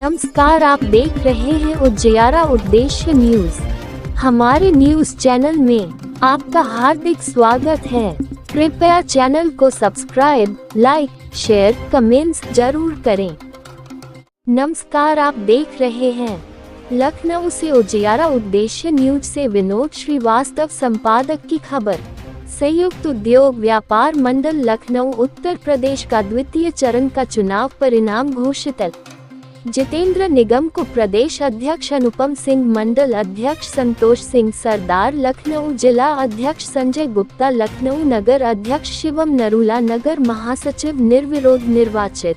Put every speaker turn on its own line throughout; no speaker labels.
नमस्कार, आप देख रहे हैं उजियारा उद्देश्य न्यूज। हमारे न्यूज चैनल में आपका हार्दिक स्वागत है। कृपया चैनल को सब्सक्राइब, लाइक, शेयर, कमेंट्स जरूर करें। नमस्कार, आप देख रहे हैं लखनऊ से उजियारा उद्देश्य न्यूज से विनोद श्रीवास्तव संपादक की खबर। संयुक्त उद्योग व्यापार मंडल लखनऊ उत्तर प्रदेश का द्वितीय चरण का चुनाव परिणाम घोषित। जितेंद्र निगम को प्रदेश अध्यक्ष अनुपम सिंह, मंडल अध्यक्ष संतोष सिंह सरदार लखनऊ, जिला अध्यक्ष संजय गुप्ता लखनऊ, नगर अध्यक्ष शिवम नरूला, नगर महासचिव निर्विरोध निर्वाचित।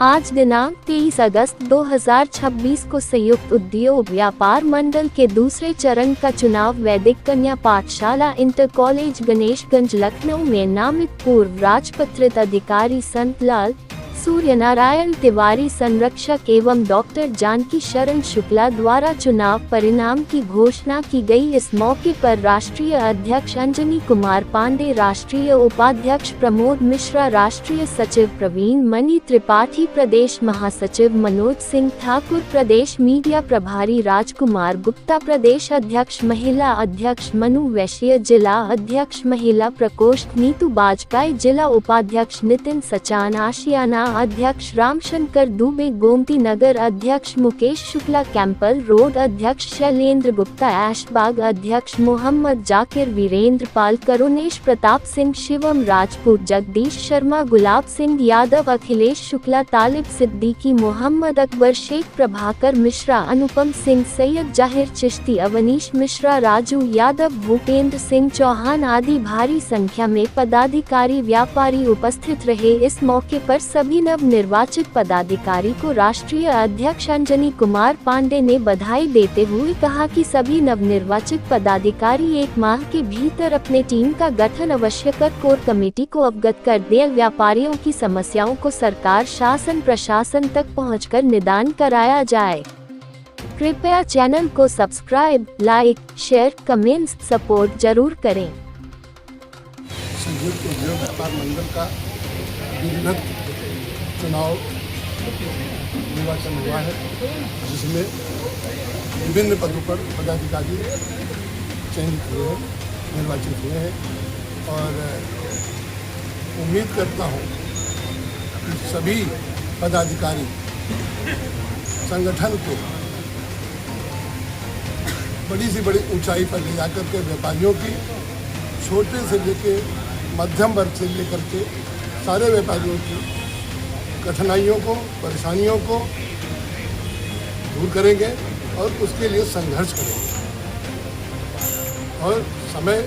आज दिनांक 23 अगस्त 2026 को संयुक्त उद्योग व्यापार मंडल के दूसरे चरण का चुनाव वैदिक कन्या पाठशाला इंटर कॉलेज गणेशगंज लखनऊ में नामित पूर्व राजपत्रित अधिकारी संत लाल सूर्यनारायण तिवारी संरक्षक एवं डॉक्टर जानकी शरण शुक्ला द्वारा चुनाव परिणाम की घोषणा की गई। इस मौके पर राष्ट्रीय अध्यक्ष अंजनी कुमार पांडे, राष्ट्रीय उपाध्यक्ष प्रमोद मिश्रा, राष्ट्रीय सचिव प्रवीण मणि त्रिपाठी, प्रदेश महासचिव मनोज सिंह ठाकुर, प्रदेश मीडिया प्रभारी राजकुमार गुप्ता, प्रदेश अध्यक्ष महिला अध्यक्ष मनु वैश्य, जिला अध्यक्ष महिला प्रकोष्ठ नीतू बाजपेयी, जिला उपाध्यक्ष नितिन सचान, आशियाना अध्यक्ष रामशंकर दुबे, गोमती नगर अध्यक्ष मुकेश शुक्ला, कैंपल रोड अध्यक्ष शैलेंद्र गुप्ता, ऐशबाग अध्यक्ष मोहम्मद जाकिर, वीरेंद्र पाल, करुणेश प्रताप सिंह, शिवम राजपूत, जगदीश शर्मा, गुलाब सिंह यादव, अखिलेश शुक्ला, तालिब सिद्दीकी, मोहम्मद अकबर शेख, प्रभाकर मिश्रा, अनुपम सिंह, सैयद जाहिर चिश्ती, अवनीश मिश्रा, राजू यादव, भूपेंद्र सिंह चौहान आदि भारी संख्या में पदाधिकारी व्यापारी उपस्थित रहे। इस मौके पर सभी नव निर्वाचित पदाधिकारी को राष्ट्रीय अध्यक्ष अंजनी कुमार पांडे ने बधाई देते हुए कहा कि सभी नव निर्वाचित पदाधिकारी एक माह के भीतर अपने टीम का गठन अवश्य कर कोर कमेटी को अवगत कर दे। व्यापारियों की समस्याओं को सरकार शासन प्रशासन तक पहुंचकर निदान कराया जाए। कृपया चैनल को subscribe, like, share, comments support जरूर करें।
संयुक्त उद्योग व्यापार मंडल का विधिवत चुनाव निर्वाचन हुआ है, जिसमें विभिन्न पदों पर पदाधिकारी चयनित हुए हैं, निर्वाचित हुए हैं और उम्मीद करता हूं कि सभी पदाधिकारी संगठन को बड़ी से बड़ी ऊंचाई पर ले जाकर के व्यापारियों की छोटे से लेकर मध्यम वर्ग से लेकर के सारे व्यापारियों की कठिनाइयों को, परेशानियों को दूर करेंगे और उसके लिए संघर्ष करेंगे। और समय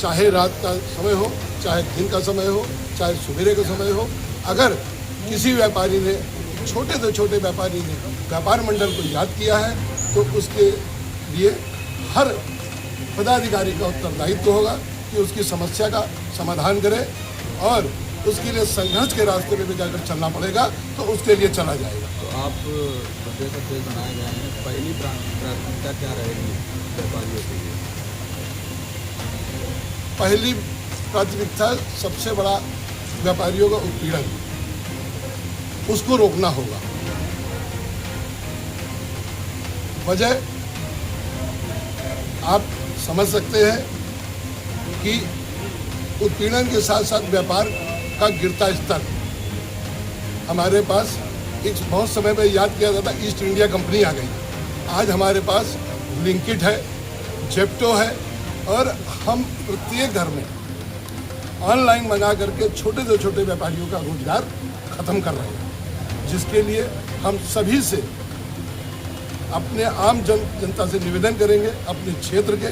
चाहे रात का समय हो, चाहे दिन का समय हो, चाहे सवेरे का समय हो, अगर किसी व्यापारी ने, छोटे से छोटे व्यापारी ने व्यापार मंडल को याद किया है तो उसके लिए हर पदाधिकारी का उत्तरदायित्व होगा कि उसकी समस्या का समाधान करे और उसके लिए संघर्ष के रास्ते में भी जाकर चलना पड़ेगा तो उसके लिए चला जाएगा।
तो आप प्रदेश अध्यक्ष बनाए गए हैं, पहली प्राथमिकता क्या रहेगी व्यापारियों के लिए?
पहली प्राथमिकता सबसे बड़ा व्यापारियों का उत्पीड़न, उसको रोकना होगा। वजह आप समझ सकते हैं कि उत्पीड़न के साथ साथ व्यापार का गिरता स्तर। हमारे पास एक बहुत समय में याद किया जाता ईस्ट इंडिया कंपनी आ गई, आज हमारे पास ब्लिंकिट है, जेप्टो है और हम प्रत्येक घर में ऑनलाइन मंगा करके छोटे से छोटे व्यापारियों का रोजगार खत्म कर रहे हैं, जिसके लिए हम सभी से अपने आम जनता से निवेदन करेंगे, अपने क्षेत्र के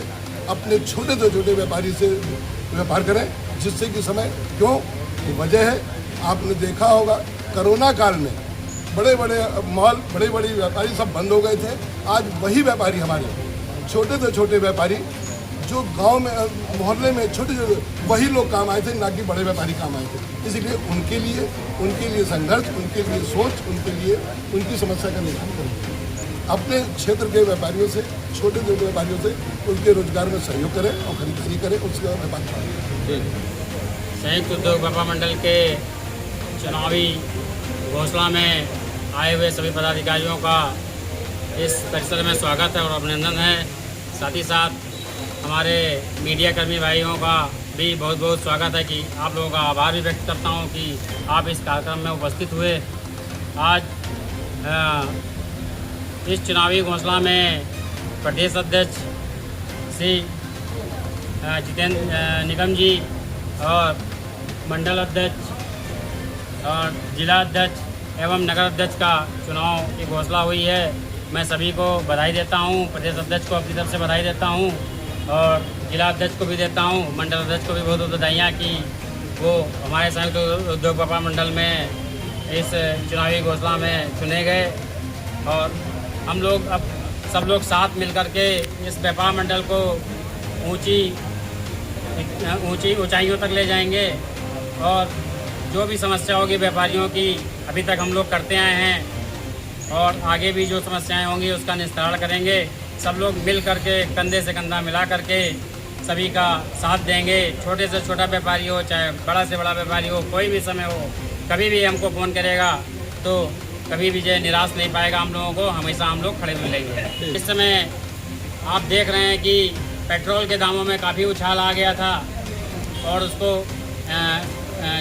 अपने छोटे से छोटे व्यापारी से व्यापार करें, जिससे कि समय क्यों वजह है, आपने देखा होगा कोरोना काल में बड़े बड़े मॉल, बड़े बड़े व्यापारी सब बंद हो गए थे। आज वही व्यापारी हमारे छोटे से छोटे व्यापारी जो गांव में मोहल्ले में छोटे छोटे वही लोग काम आए थे, ना कि बड़े व्यापारी काम आए थे। इसलिए उनके लिए संघर्ष, उनके लिए सोच, उनके लिए उनकी समस्या का निदान करें। अपने क्षेत्र के व्यापारियों से, छोटे छोटे व्यापारियों से उनके रोजगार में सहयोग करें और खरीदारी करें, उसके बाद व्यापार करें।
संयुक्त उद्योग व्यापार मंडल के चुनावी घोषणा में आए हुए सभी पदाधिकारियों का इस परिसर में स्वागत है और अभिनंदन है। साथ ही साथ हमारे मीडिया कर्मी भाइयों का भी बहुत बहुत स्वागत है कि आप लोगों का आभार भी व्यक्त करता हूं कि आप इस कार्यक्रम में उपस्थित हुए। आज इस चुनावी घोषणा में प्रदेश अध्यक्ष श्री जितेंद्र निगम जी और मंडल अध्यक्ष और जिला अध्यक्ष एवं नगर अध्यक्ष का चुनाव की घोषणा हुई है। मैं सभी को बधाई देता हूं, प्रदेश अध्यक्ष को अपनी तरफ से बधाई देता हूं और जिला अध्यक्ष को भी देता हूं, मंडल अध्यक्ष को भी बहुत बहुत बधाइयाँ कि वो हमारे संयुक्त उद्योग व्यापार मंडल में इस चुनावी घोषणा में चुने गए। और हम लोग अब सब लोग साथ मिल कर के इस व्यापार मंडल को ऊंची ऊंचाइयों तक ले जाएंगे और जो भी समस्या होगी व्यापारियों की अभी तक हम लोग करते आए हैं और आगे भी जो समस्याएं होंगी उसका निस्तारण करेंगे। सब लोग मिल करके कंधे से कंधा मिला करके सभी का साथ देंगे। छोटे से छोटा व्यापारी हो चाहे बड़ा से बड़ा व्यापारी हो, कोई भी समय हो, कभी भी हमको फ़ोन करेगा तो कभी भी जो निराश नहीं पाएगा हम लोगों को, हमेशा हम लोग खड़े मिलेंगे। इस समय आप देख रहे हैं कि पेट्रोल के दामों में काफ़ी उछाल आ गया था और उसको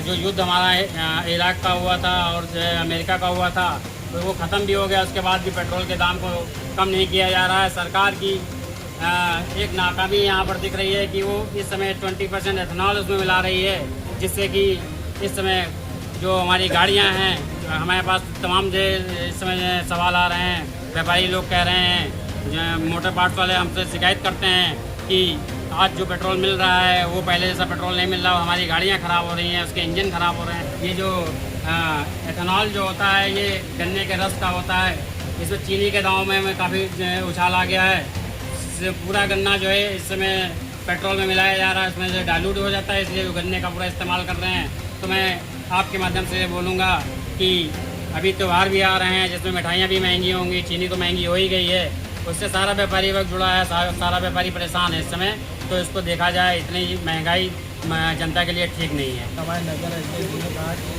जो युद्ध हमारा इराक का हुआ था और अमेरिका का हुआ था तो वो ख़त्म भी हो गया। उसके बाद भी पेट्रोल के दाम को कम नहीं किया जा रहा है। सरकार की एक नाकामी यहाँ पर दिख रही है कि वो इस समय 20% एथेनॉल उसमें मिला रही है, जिससे कि इस समय जो हमारी गाड़ियाँ हैं हमारे पास तमाम जो इस समय सवाल आ रहे हैं। व्यापारी लोग कह रहे हैं, मोटर पार्ट्स वाले हमसे शिकायत करते हैं कि आज जो पेट्रोल मिल रहा है वो पहले जैसा पेट्रोल नहीं मिल रहा, हमारी गाड़ियाँ ख़राब हो रही हैं, उसके इंजन ख़राब हो रहे हैं। ये जो एथेनॉल जो होता है ये गन्ने के रस का होता है, इसमें चीनी के दामों में काफ़ी उछाल आ गया है। पूरा गन्ना जो है इस समय पेट्रोल में मिलाया जा रहा है, इसमें से डाइल्यूट हो जाता है, इसलिए वो गन्ने का पूरा इस्तेमाल कर रहे हैं। तो मैं आपके माध्यम से बोलूँगा कि अभी त्यौहार भी आ रहे हैं जिसमें मिठाइयाँ भी महंगी होंगी, चीनी तो महंगी हो ही गई है, उससे सारा व्यापारी वर्ग जुड़ा है, सारा व्यापारी परेशान है इस समय। तो इसको देखा जाए इतनी महंगाई जनता के लिए ठीक नहीं है।
हमारे नगर अध्यक्ष ने कहा कि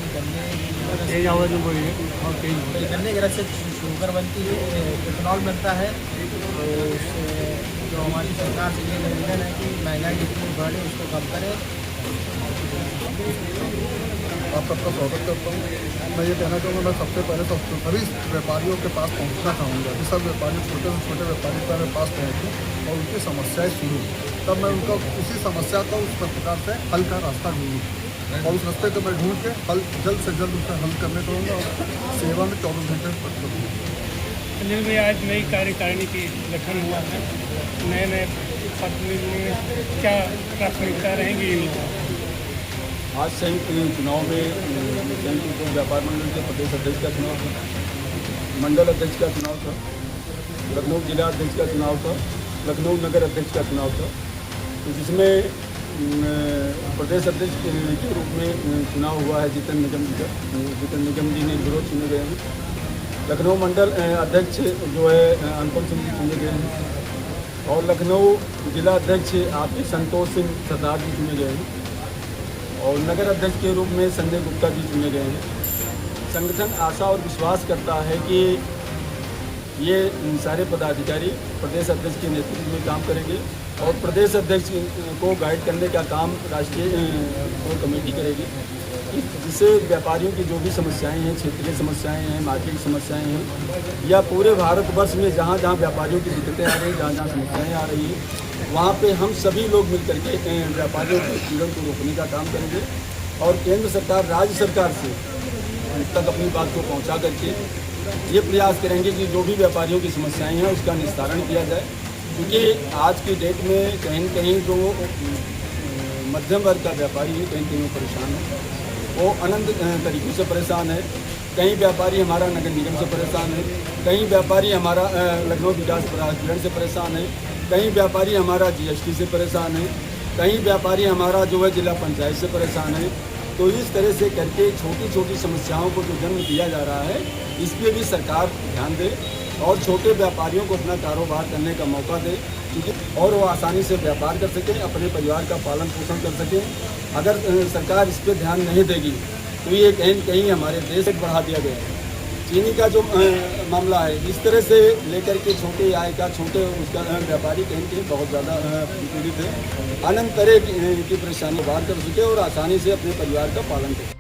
गन्ने के रस से शुगर बनती है, इथेनॉल बनता है। तो जो हमारी सरकार से ये निवेदन है कि महंगाई जितनी बढ़े उसको कम करें।
आप सबका स्वागत करता हूँ। मैं ये कहना चाहूँगा, मैं सबसे पहले सभी व्यापारियों के पास पहुँचना चाहूँगा कि सब व्यापारी छोटे से छोटे व्यापारी मेरे पास पहुँचूँ और उनकी समस्याएं सुनूँ, तब मैं उनका उसी समस्या का उस प्रकार से हल का रास्ता ढूँढूँ और उस रास्ते को मैं ढूँढ के हल जल्द से जल्द उसका हल करने करूँगा और सेवा में 24 घंटे करूँगा।
अनिल भाई, आज नई कार्यकारिणी की गठन हुआ है, नए पद में क्या प्राथमिकता रहेंगी?
आज संयुक्त चुनाव में संयुक्त व्यापार मंडल के प्रदेश अध्यक्ष का चुनाव था, मंडल अध्यक्ष का चुनाव था, लखनऊ जिला अध्यक्ष का चुनाव था, लखनऊ नगर अध्यक्ष का चुनाव था। तो जिसमें प्रदेश अध्यक्ष के रूप में चुनाव हुआ है जितेंद्र निगम जी का। जितेंद्र निगम जी ने विरोध चुने गए हैं। लखनऊ मंडल अध्यक्ष जो है अनुपम सिंह जी चुने गए हैं और लखनऊ जिला अध्यक्ष आपके संतोष सिंह सरदार जी चुने गए हैं और नगर अध्यक्ष के रूप में संजय गुप्ता जी चुने गए हैं। संगठन आशा और विश्वास करता है कि ये सारे पदाधिकारी प्रदेश अध्यक्ष के नेतृत्व में काम करेंगे और प्रदेश अध्यक्ष को गाइड करने का काम राष्ट्रीय कोर कमेटी करेगी, जिससे व्यापारियों की जो भी समस्याएं हैं, क्षेत्रीय समस्याएं हैं, मार्केट समस्याएं हैं या पूरे भारतवर्ष में जहाँ जहाँ व्यापारियों की दिक्कतें आ रही हैं, जहाँ जहाँ समस्याएँ आ रही हैं, वहाँ पे हम सभी लोग मिल करके व्यापारियों के पीड़न को रोकने का काम करेंगे और केंद्र सरकार राज्य सरकार से तक अपनी बात को पहुँचा करके ये प्रयास करेंगे कि जो भी व्यापारियों की समस्याएं हैं उसका निस्तारण किया जाए। क्योंकि आज की डेट में कहीं न कहीं जो मध्यम वर्ग का व्यापारी है कहीं कहीं परेशान है, वो अनंत तरीक़ों से परेशान है। कहीं व्यापारी हमारा नगर निगम से परेशान है, कहीं व्यापारी हमारा लखनऊ विकास प्राधिकरण से परेशान है, कहीं व्यापारी हमारा GST से परेशान है, कहीं व्यापारी हमारा जो है जिला पंचायत से परेशान है। तो इस तरह से करके छोटी छोटी समस्याओं को जो जन्म दिया जा रहा है, इस पर भी सरकार ध्यान दे और छोटे व्यापारियों को अपना कारोबार करने का मौका दे, क्योंकि और वो आसानी से व्यापार कर सकें, अपने परिवार का पालन पोषण कर सकें। अगर सरकार इस पर ध्यान नहीं देगी तो ये कहीं न कहीं हमारे देश को बढ़ा दिया गया है। चीनी का जो मामला है, इस तरह से लेकर के छोटे आय का छोटे उसका व्यापारी कहीं कहीं बहुत ज़्यादा पीड़ित है। अनंत तरह की परेशानी बाहर कर सके और आसानी से अपने परिवार का पालन कर सके।